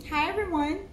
Hi everyone!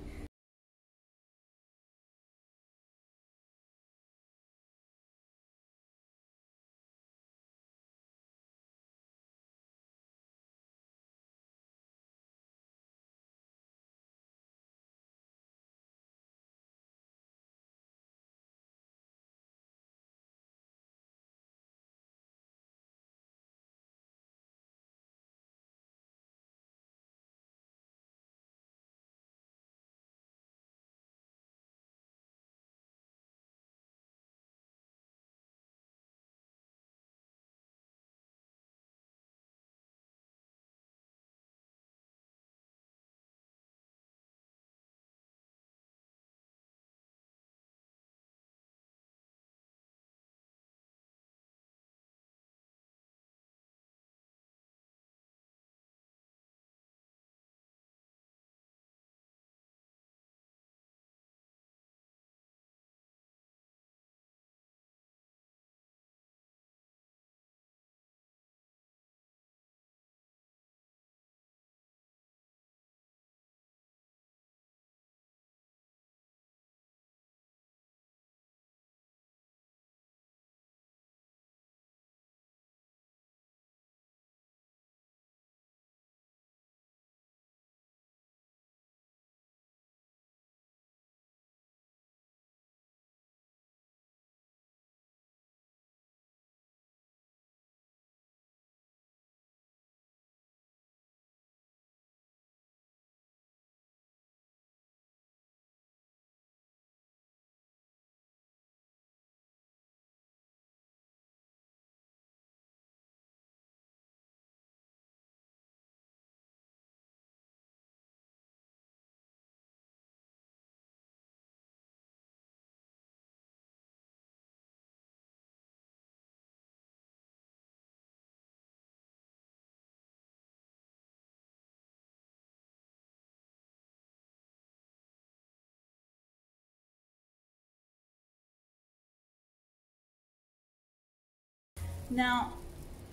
Now,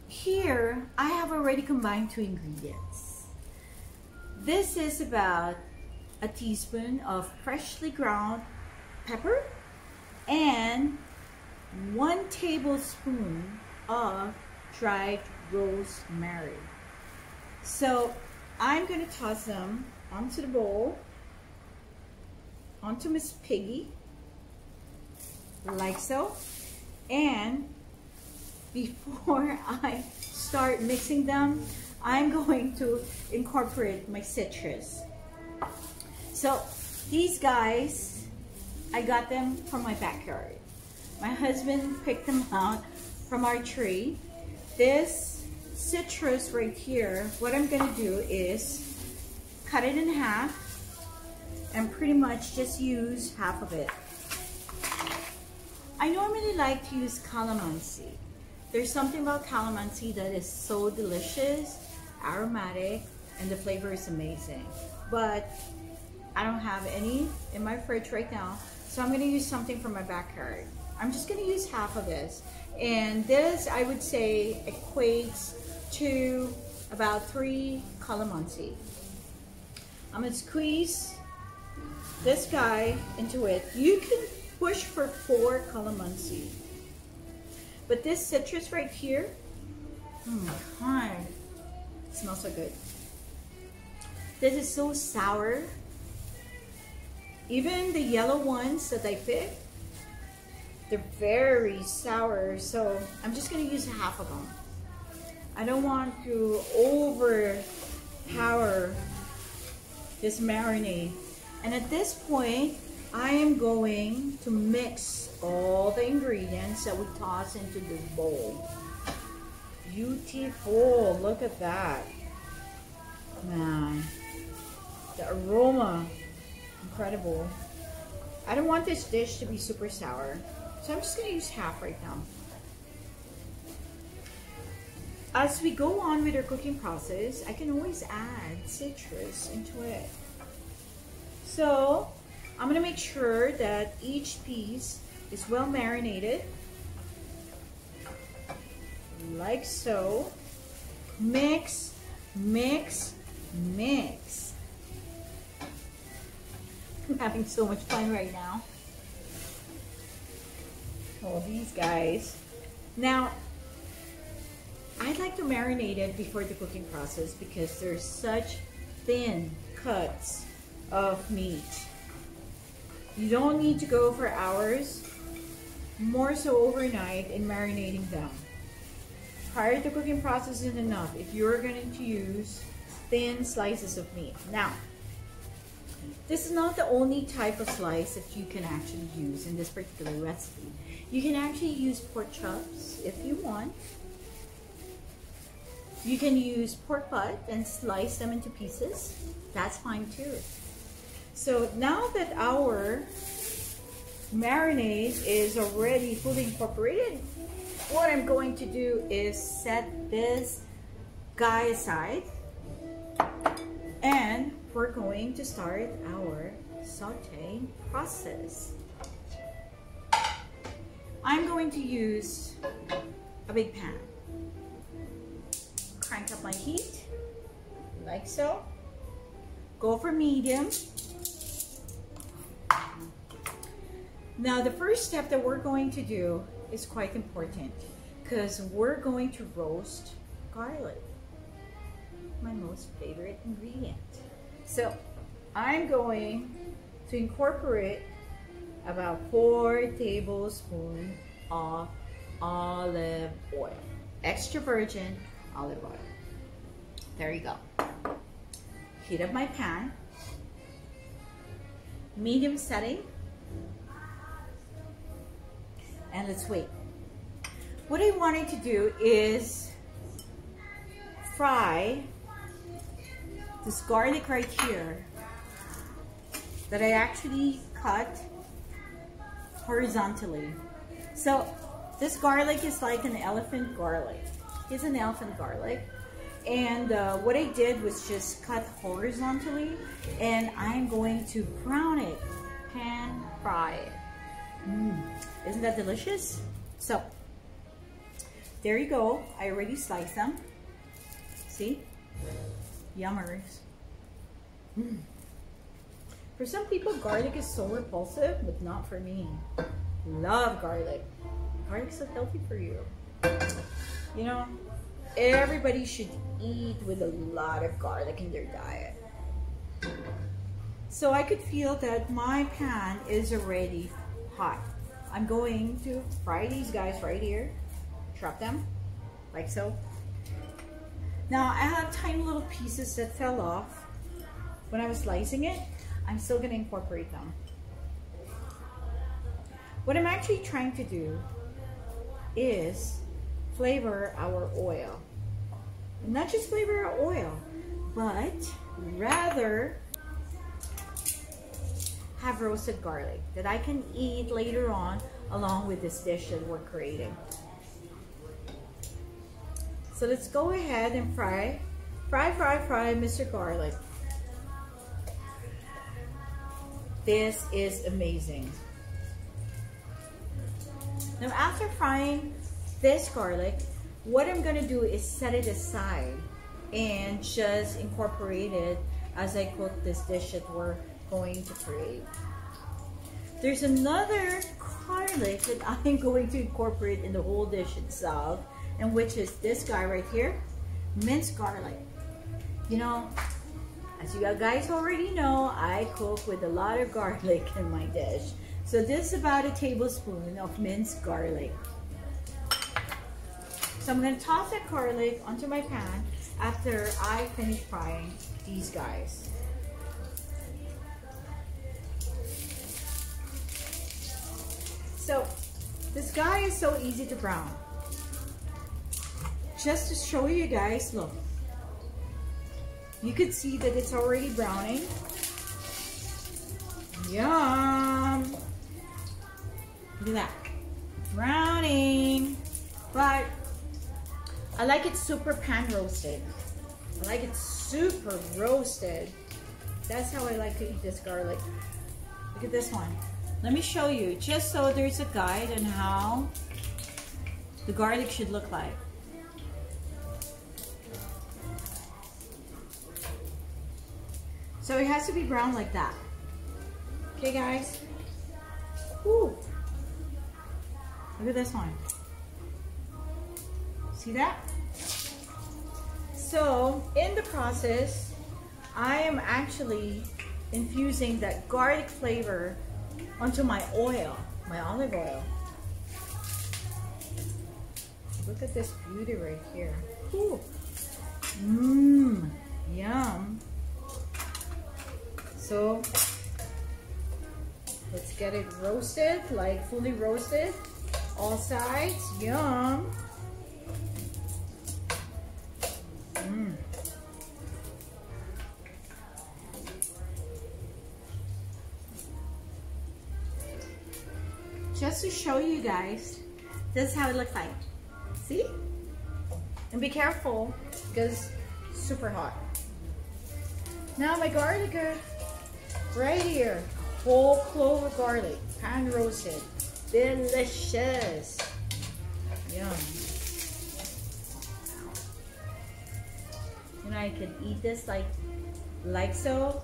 here I have already combined 2 ingredients. This is about a teaspoon of freshly ground pepper and 1 tablespoon of dried rosemary. So I'm going to toss them onto the bowl, onto Miss Piggy, like so. And before I start mixing them, I'm going to incorporate my citrus. So these guys, I got them from my backyard. My husband picked them out from our tree. This citrus right here, what I'm gonna do is cut it in half and pretty much just use half of it. I normally like to use calamansi. There's something about calamansi that is so delicious, aromatic, and the flavor is amazing. But I don't have any in my fridge right now, so I'm gonna use something from my backyard. I'm just gonna use half of this. And this, I would say, equates to about 3 calamansi. I'm gonna squeeze this guy into it. You can push for 4 calamansi. But this citrus right here, oh my God, it smells so good. This is so sour. Even the yellow ones that I picked, they're very sour. So I'm just gonna use half of them. I don't want to overpower this marinade. And at this point, I am going to mix all the ingredients that we toss into this bowl. Beautiful, look at that. Man, the aroma, incredible. I don't want this dish to be super sour, so I'm just gonna use half right now. As we go on with our cooking process, I can always add citrus into it. So I'm gonna make sure that each piece is well marinated, like so. Mix, mix, mix. having so much fun right now. Oh, these guys. Now, I like to marinate it before the cooking process because there's such thin cuts of meat. You don't need to go for hours, more so overnight in marinating them. Prior to cooking process is enough if you're going to use thin slices of meat. Now, this is not the only type of slice that you can actually use in this particular recipe. You can actually use pork chops if you want. You can use pork butt and slice them into pieces. That's fine too. So now that our marinade is already fully incorporated, what I'm going to do is set this guy aside, and we're going to start our sauteing process. I'm going to use a big pan. Crank up my heat, like so. Go for medium. Now the first step that we're going to do is quite important because we're going to roast garlic, my most favorite ingredient. So I'm going to incorporate about 4 tablespoons of olive oil, extra virgin olive oil. There you go. Heat up my pan, medium setting, and let's wait. What I wanted to do is fry this garlic right here that I actually cut horizontally. So this garlic is like an elephant garlic. It's an elephant garlic. And what I did was just cut horizontally, and I'm going to brown it, pan fry it. Isn't that delicious? So there you go. I already sliced them. See? Yummers. For some people, garlic is so repulsive, but not for me. Love garlic. Garlic's so healthy for you. You know, everybody should eat with a lot of garlic in their diet. So I could feel that my pan is already hot. I'm going to fry these guys right here. Drop them, like so. Now I have tiny little pieces that fell off when I was slicing it. I'm still gonna incorporate them. What I'm actually trying to do is flavor our oil. And not just flavor our oil, but rather have roasted garlic that I can eat later on along with this dish that we're creating. So let's go ahead and fry Mr. Garlic. This is amazing. Now after frying this garlic, what I'm gonna do is set it aside and just incorporate it as I cook this dish that we're going to create. There's another garlic that I'm going to incorporate in the whole dish itself, and which is this guy right here, minced garlic. You know, as you guys already know, I cook with a lot of garlic in my dish. So this is about a tablespoon of minced garlic. So I'm going to toss that garlic onto my pan after I finish frying these guys. So this guy is so easy to brown. Just to show you guys, look. You could see that it's already browning. Yum! Look at that. Browning. But I like it super pan roasted. I like it super roasted. That's how I like to eat this garlic. Look at this one. Let me show you, just so there's a guide on how the garlic should look like. So it has to be brown like that. Okay, guys. Woo. Look at this one. See that? So, in the process, I am actually infusing that garlic flavor onto my oil, my olive oil. Look at this beauty right here. Ooh. Mmm, yum. So, let's get it roasted, like fully roasted. All sides, yum. Mmm. Just to show you guys, this is how it looks like. See? And be careful because it's super hot. Now my garlic right here, whole clove of garlic, pan roasted, delicious. Yum. You know, I could eat this like so,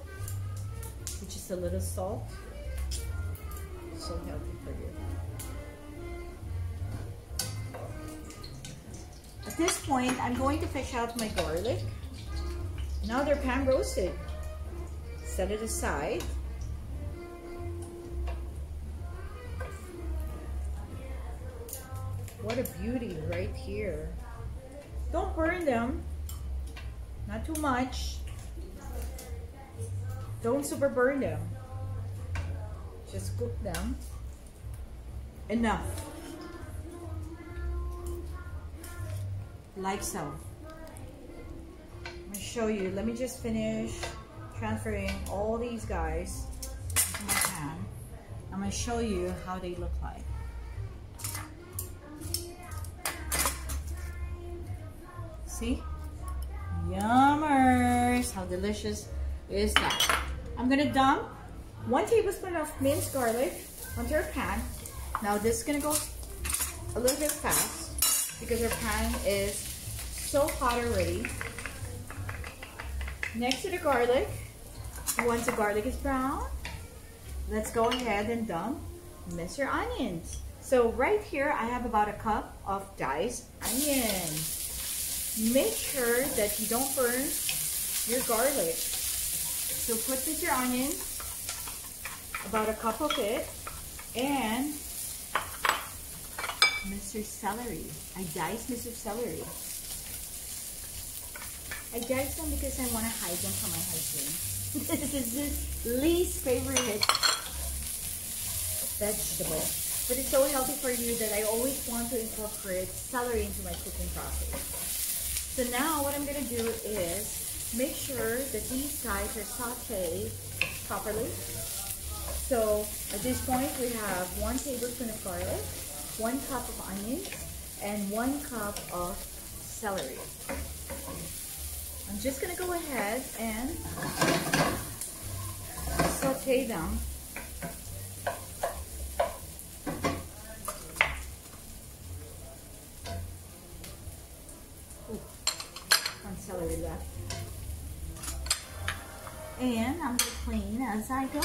with just a little salt. So healthy for you. At this point, I'm going to fish out my garlic. Now they're pan roasted. Set it aside. What a beauty right here. Don't burn them. Not too much. Don't super burn them. Just cook them enough, like so. I'm gonna show you. Let me just finish transferring all these guys to my pan. I'm gonna show you how they look like. See? Yummers! How delicious is that? I'm gonna dump 1 tablespoon of minced garlic onto our pan. Now this is gonna go a little bit fast because our pan is so hot already. Next to the garlic, once the garlic is brown, let's go ahead and dump minced onions. So right here, I have about a cup of diced onion. Make sure that you don't burn your garlic. So put with your onion, about a cup of it, and Mr. Celery. I diced Mr. Celery. I diced them because I want to hide them from my husband. This is his least favorite vegetable. But it's so healthy for you that I always want to incorporate celery into my cooking process. So now what I'm going to do is make sure that these guys are sauteed properly. So at this point we have 1 tablespoon of garlic, 1 cup of onions, and 1 cup of celery. I'm just going to go ahead and saute them. Ooh, 1 celery left. And I'm going to clean as I go.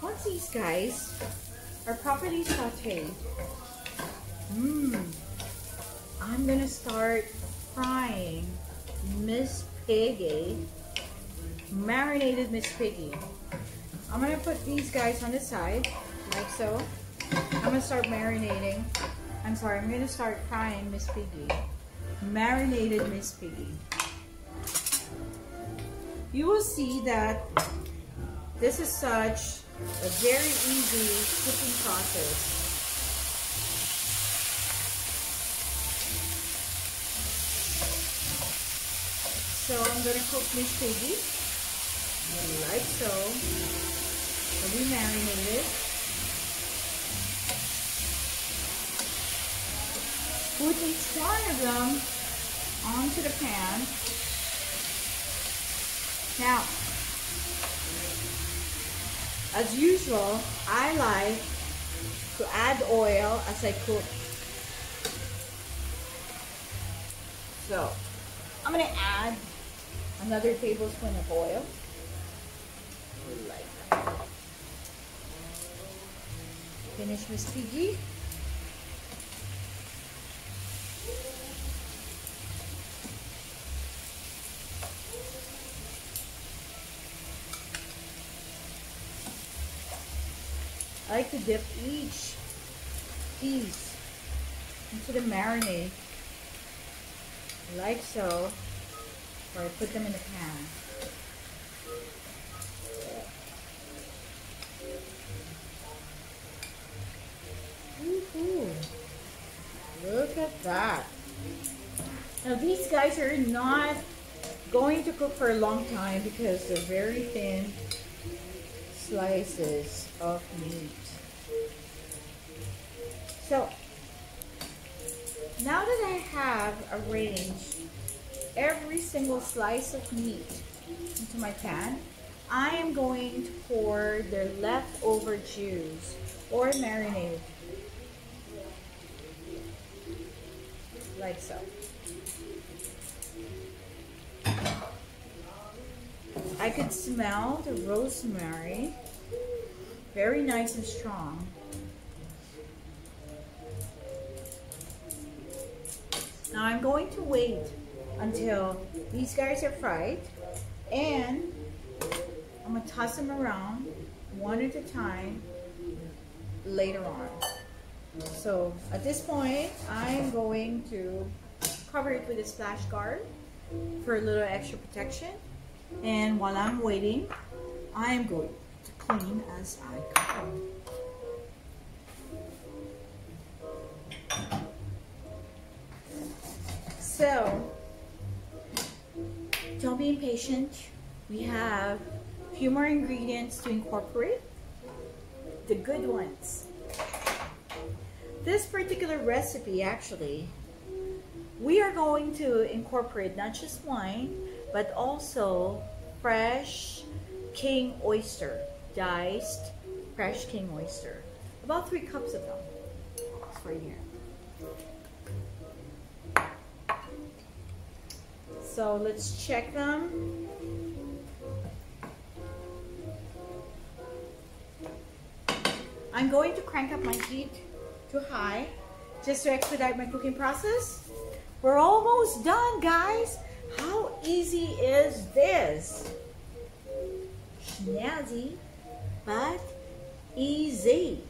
Once these guys are properly sauteed, I'm gonna start frying Miss Piggy, marinated Miss Piggy. I'm gonna put these guys on the side, like so. I'm gonna start marinating. I'm gonna start frying Miss Piggy, marinated Miss Piggy. You will see that this is such a very easy cooking process. So I'm going to cook Miss Piggy like so. So we marinate it. Put each one of them onto the pan. Now, as usual, I like to add oil as I cook. So I'm gonna add another tablespoon of oil. Like that. Finish, Miss Piggy. I like to dip each piece into the marinade, like so, or I put them in the pan. Ooh, look at that. Now these guys are not going to cook for a long time because they're very thin slices of meat. So now that I have arranged every single slice of meat into my pan, I am going to pour the leftover juice or marinade, like so. I could smell the rosemary, very nice and strong. Now I'm going to wait until these guys are fried, and I'm going to toss them around one at a time later on. So at this point, I'm going to cover it with a splash guard for a little extra protection. And while I'm waiting, I am going to clean as I go. So, don't be impatient. We have a few more ingredients to incorporate, the good ones. This particular recipe, actually, we are going to incorporate not just wine, but also fresh king oyster, diced fresh king oyster. About 3 cups of them. It's right here. So let's check them. I'm going to crank up my heat to high just to expedite my cooking process. We're almost done, guys. How easy is this? Snazzy, but easy.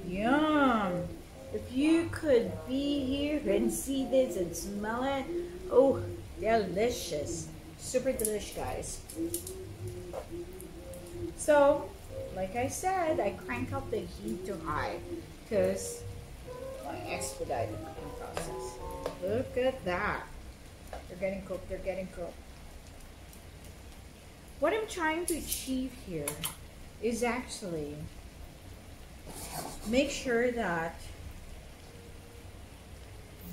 Yum. If you could be here and see this and smell it, oh, delicious. Super delish, guys. So, like I said, I crank up the heat to high because I expedite the cooking process. Look at that. They're getting cooked, they're getting cooked. What I'm trying to achieve here is actually make sure that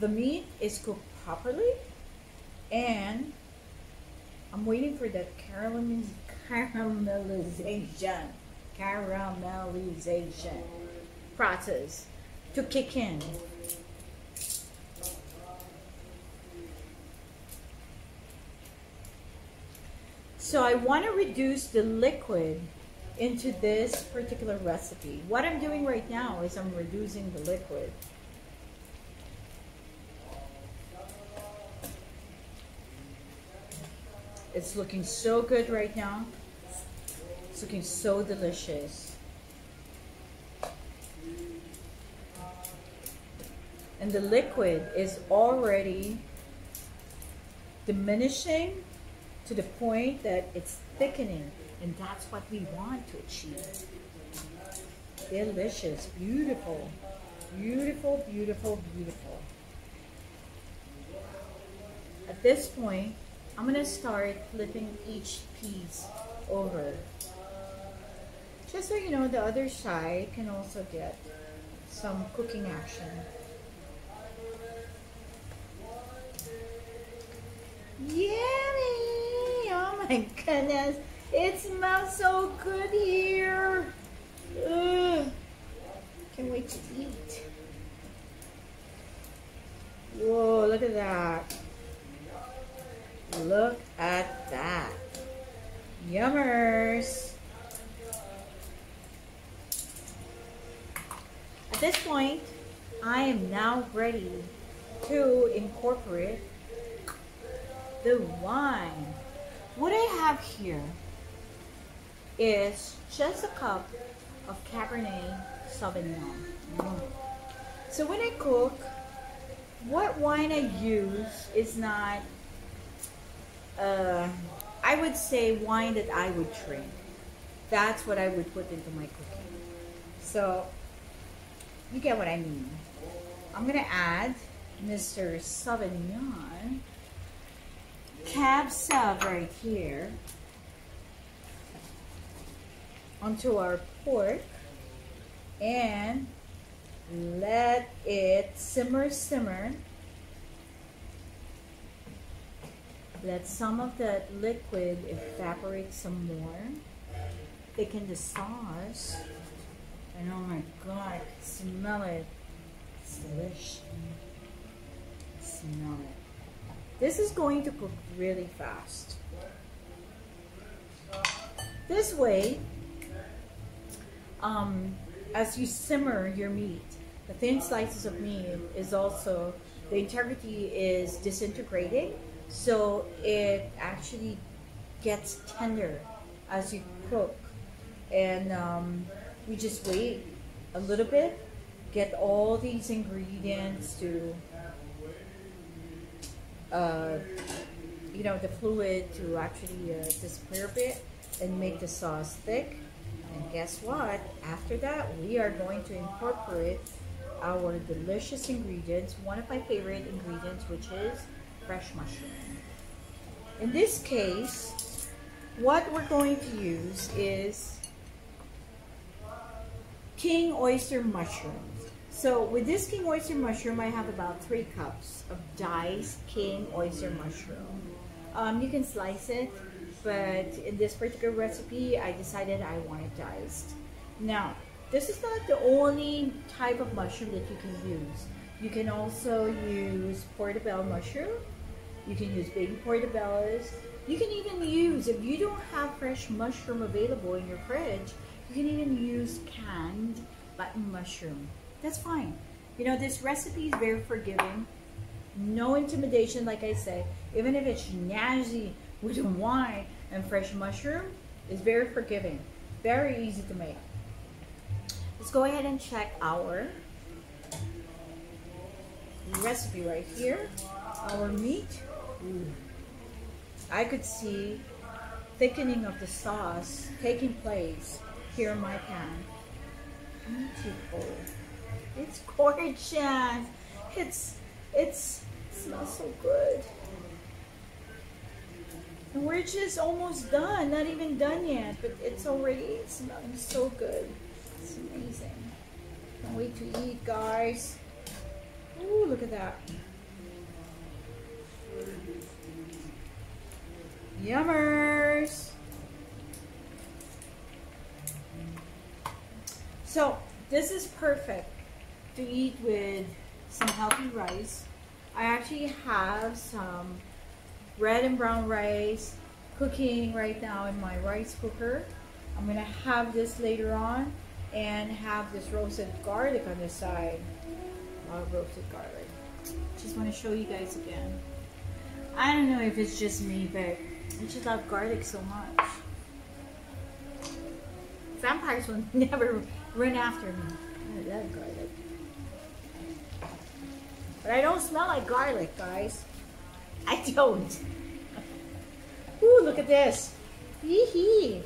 the meat is cooked properly, and I'm waiting for that caramelization process to kick in. So I want to reduce the liquid into this particular recipe. What I'm doing right now is I'm reducing the liquid. It's looking so good right now. It's looking so delicious. And the liquid is already diminishing to the point that it's thickening, and that's what we want to achieve. Delicious, beautiful, beautiful, beautiful, beautiful. At this point, I'm gonna start flipping each piece over, just so you know the other side can also get some cooking action. Yummy! Oh my goodness, it smells so good here. Ugh. Can't wait to eat. Whoa, look at that. Look at that. Yummers. At this point, I am now ready to incorporate the wine. What I have here is just a cup of cabernet sauvignon. So when I cook, what wine I use is not, I would say wine that I would drink. That's what I would put into my cooking. So you get what I mean. I'm gonna add Mr. Sauvignon, Cab Sauv right here, onto our pork and let it simmer. Let some of that liquid evaporate some more. Thicken the sauce. And oh my God, I can smell it. It's delicious. Smell it. This is going to cook really fast. This way, as you simmer your meat, the thin slices of meat is also, the integrity is disintegrating, so it actually gets tender as you cook. And we just wait a little bit, get all these ingredients to, you know, the fluid to actually disappear a bit and make the sauce thick. And guess what? After that, we are going to incorporate our delicious ingredients, one of my favorite ingredients, which is fresh mushroom. In this case, what we're going to use is king oyster mushrooms. So with this king oyster mushroom, I have about 3 cups of diced king oyster mushroom. You can slice it, but in this particular recipe, I decided I want it diced. Now, this is not the only type of mushroom that you can use. You can also use portobello mushroom. You can use baby portobellos. You can even use, if you don't have fresh mushroom available in your fridge, you can even use canned button mushroom. That's fine. You know, this recipe is very forgiving. No intimidation, like I say. Even if it's snazzy with wine and fresh mushroom, it's very forgiving. Very easy to make. Let's go ahead and check our recipe right here. Our meat. Ooh. I could see thickening of the sauce taking place here in my pan. Beautiful. It's gorgeous. It smells so good. And we're just almost done. Not even done yet, but it's already smelling so good. It's amazing. Can't wait to eat, guys. Ooh, look at that. Yummers. So this is perfect to eat with some healthy rice. I actually have some red and brown rice cooking right now in my rice cooker. I'm gonna have this later on and have this roasted garlic on the side. A lot of roasted garlic. Just want to show you guys again. I don't know if it's just me, but I just love garlic so much. Vampires will never run after me. I love garlic. But I don't smell like garlic, guys. I don't. Ooh, look at this. Hee-hee.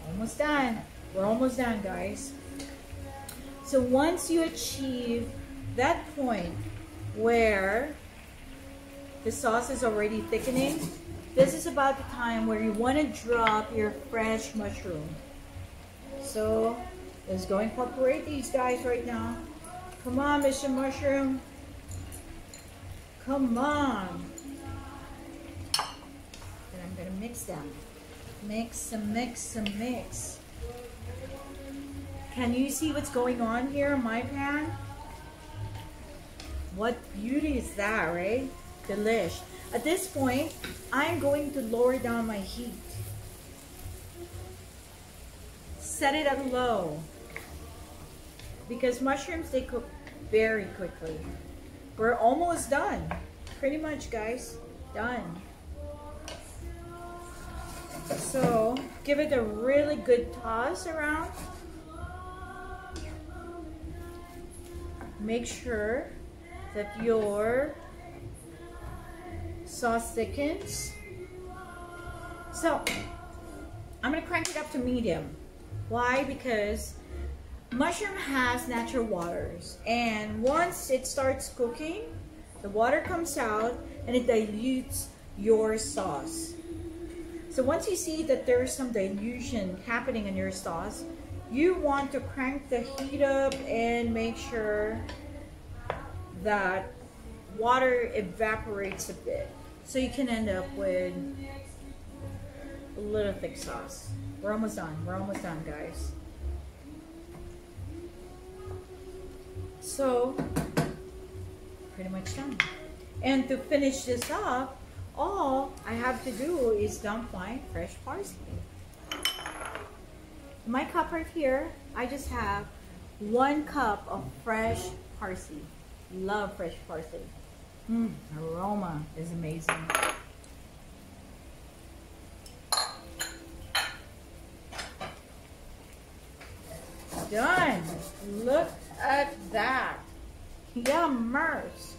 Almost done. We're almost done, guys. So once you achieve that point where the sauce is already thickening, this is about the time where you want to drop your fresh mushroom. So let's go incorporate these guys right now. Come on, Mr. Mushroom. Come on. Then I'm gonna mix them. Mix and mix and mix. Can you see what's going on here in my pan? What beauty is that, right? Delish. At this point, I'm going to lower down my heat. Set it at low. Because mushrooms, they cook very quickly. We're almost done. Pretty much, guys. Done. So, give it a really good toss around. Make sure that your sauce thickens. So, I'm going to crank it up to medium. Why? Because mushroom has natural waters, and once it starts cooking, the water comes out and it dilutes your sauce. So once you see that there's some dilution happening in your sauce, you want to crank the heat up and make sure that water evaporates a bit, so you can end up with a little thick sauce. We're almost done. We're almost done, guys. So, pretty much done. And to finish this up, all I have to do is dump my fresh parsley. In my cup right here, I just have 1 cup of fresh parsley. Love fresh parsley. Aroma is amazing. Done. Look at that. Yummers.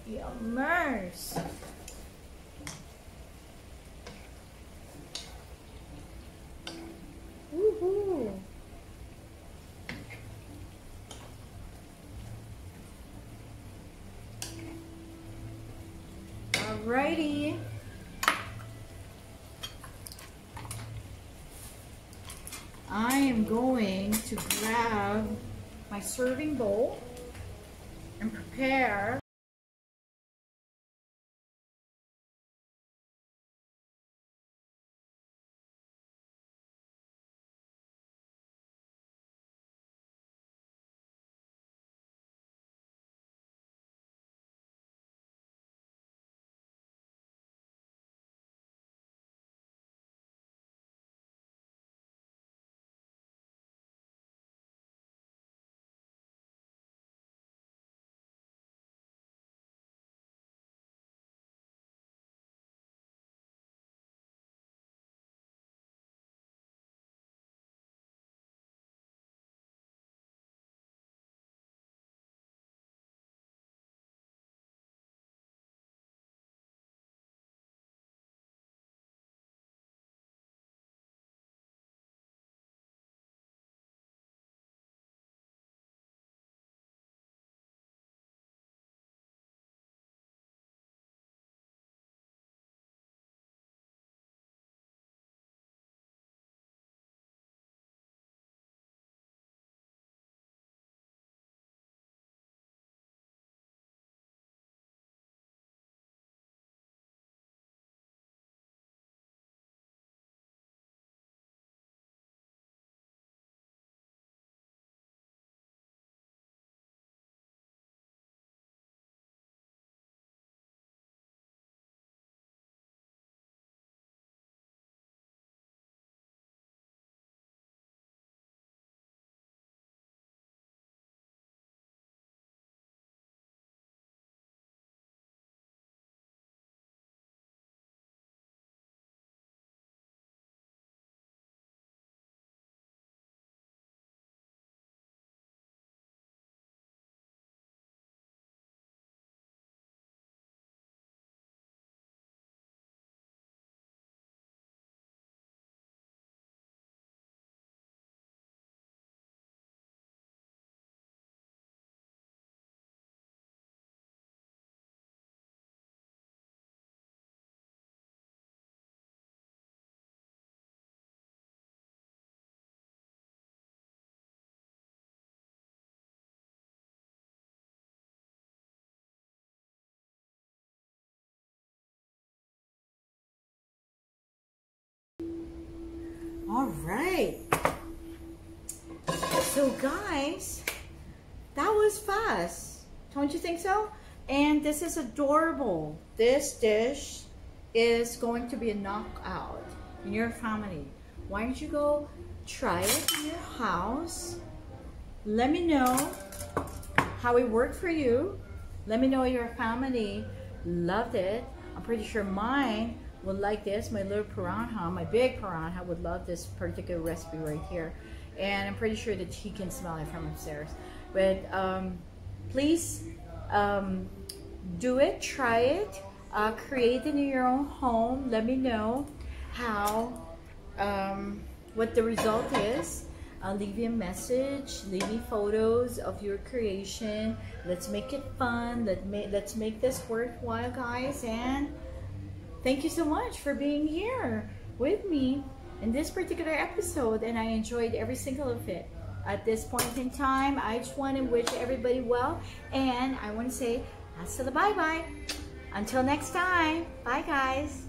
Yummers. Woohoo. Alrighty. I am going to grab my serving bowl and prepare All right. So guys, that was fast. Don't you think so? And this is adorable. This dish is going to be a knockout in your family. Why don't you go try it in your house? Let me know how it worked for you. Let me know your family loved it. I'm pretty sure mine would like this. My little piranha, my big piranha would love this particular recipe right here. And I'm pretty sure that he can smell it from upstairs. But please do it, try it, create it in your own home. Let me know how, what the result is. Leave me a message, leave me photos of your creation. Let's make it fun. Let's make this worthwhile, guys. And thank you so much for being here with me in this particular episode, and I enjoyed every single of it. At this point in time, I just want to wish everybody well, and I want to say hasta la bye-bye. Until next time, bye guys.